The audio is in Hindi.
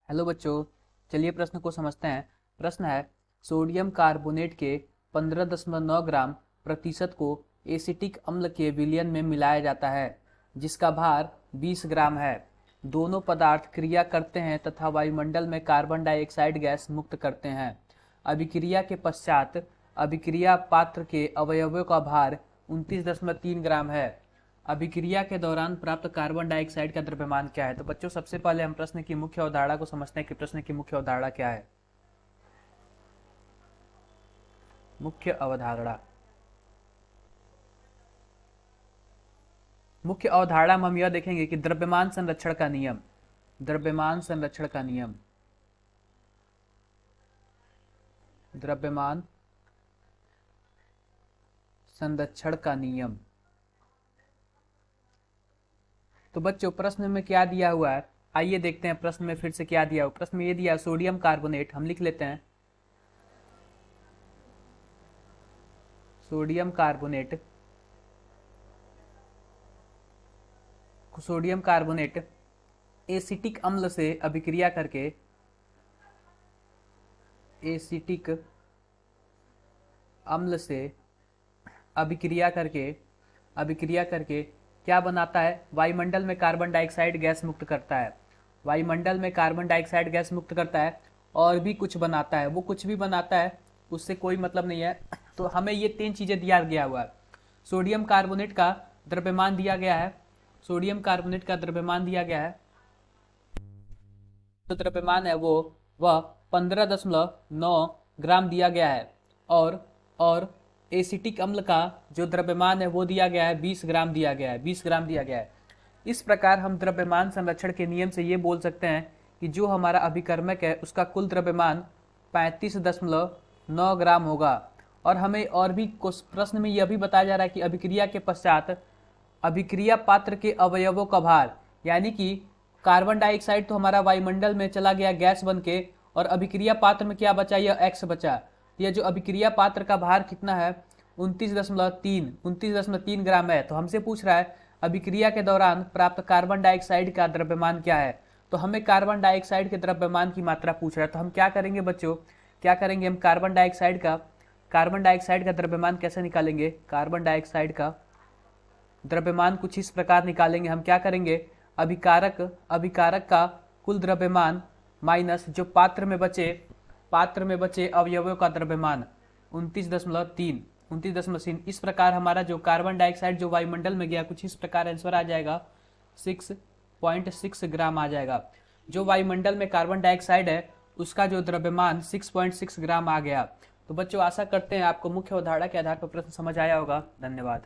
हेलो बच्चों, चलिए प्रश्न को समझते हैं। प्रश्न है, सोडियम कार्बोनेट के 15.9 ग्राम प्रतिशत को एसिटिक अम्ल के विलयन में मिलाया जाता है जिसका भार 20 ग्राम है। दोनों पदार्थ क्रिया करते हैं तथा वायुमंडल में कार्बन डाइऑक्साइड गैस मुक्त करते हैं। अभिक्रिया के पश्चात अभिक्रिया पात्र के अवयवों का भार 29.3 ग्राम है। अभिक्रिया के दौरान प्राप्त कार्बन डाइऑक्साइड का द्रव्यमान क्या है? तो बच्चों, सबसे पहले हम प्रश्न की मुख्य अवधारणा को समझते हैं कि प्रश्न की मुख्य अवधारणा क्या है। मुख्य अवधारणा में हम यह देखेंगे कि द्रव्यमान संरक्षण का नियम, द्रव्यमान संरक्षण का नियम, द्रव्यमान संरक्षण का नियम। तो बच्चों, प्रश्न में क्या दिया हुआ है, आइए देखते हैं प्रश्न में फिर से क्या दिया हुआ। प्रश्न में ये दिया सोडियम कार्बोनेट, हम लिख लेते हैं sodium carbonate, sodium carbonate acetic अम्ल से अभिक्रिया करके, एसिटिक अम्ल से अभिक्रिया करके क्या बनाता है? वायुमंडल में कार्बन डाइऑक्साइड गैस मुक्त करता है। वायुमंडल में कार्बन डाइऑक्साइड गैस मुक्त करता है और भी कुछ बनाता है। वो कुछ भी बनाता है, उससे कोई मतलब नहीं है। तो हमें ये 3 चीजें दिया गया हुआ है। सोडियम कार्बोनेट का द्रव्यमान दिया गया है, सोडियम कार्बोनेट का द्रव्यमान दिया गया है। तो द्रव्यमान है वह 15.9 ग्राम दिया गया है और एसिटिक अम्ल का जो द्रव्यमान है वो दिया गया है 20 ग्राम दिया गया है, 20 ग्राम दिया गया है। इस प्रकार हम द्रव्यमान संरक्षण के नियम से ये बोल सकते हैं कि जो हमारा अभिकर्मक है उसका कुल द्रव्यमान 35.9 ग्राम होगा। और हमें और भी प्रश्न में यह भी बताया जा रहा है कि अभिक्रिया के पश्चात अभिक्रिया पात्र के अवयवों का भार, यानी कि कार्बन डाइऑक्साइड तो हमारा वायुमंडल में चला गया गैस बन के, और अभिक्रिया पात्र में क्या बचा? यह एक्स बचा। यह जो अभिक्रिया पात्र का भार कितना है? 29.3 ग्राम है। तो हमसे पूछ रहा है अभिक्रिया के दौरान प्राप्त कार्बन डाइऑक्साइड का द्रव्यमान क्या है। तो हमें कार्बन डाइऑक्साइड के द्रव्यमान की मात्रा पूछ रहा है। तो हम क्या करेंगे बच्चों, क्या करेंगे? हम कार्बन डाइऑक्साइड का द्रव्यमान कैसे निकालेंगे? कार्बन डाइऑक्साइड का द्रव्यमान कुछ इस प्रकार निकालेंगे। हम क्या करेंगे? अभिकारक का कुल द्रव्यमान माइनस जो पात्र में बचे अवयवों का द्रव्यमान 29.3। इस प्रकार हमारा जो कार्बन डाइऑक्साइड जो वायुमंडल में गया, कुछ इस प्रकार आंसर आ जाएगा 6.6 ग्राम आ जाएगा। जो वायुमंडल में कार्बन डाइऑक्साइड है उसका जो द्रव्यमान 6.6 ग्राम आ गया। तो बच्चों, आशा करते हैं आपको मुख्य अवधारणा के आधार पर प्रश्न समझ आया होगा। धन्यवाद।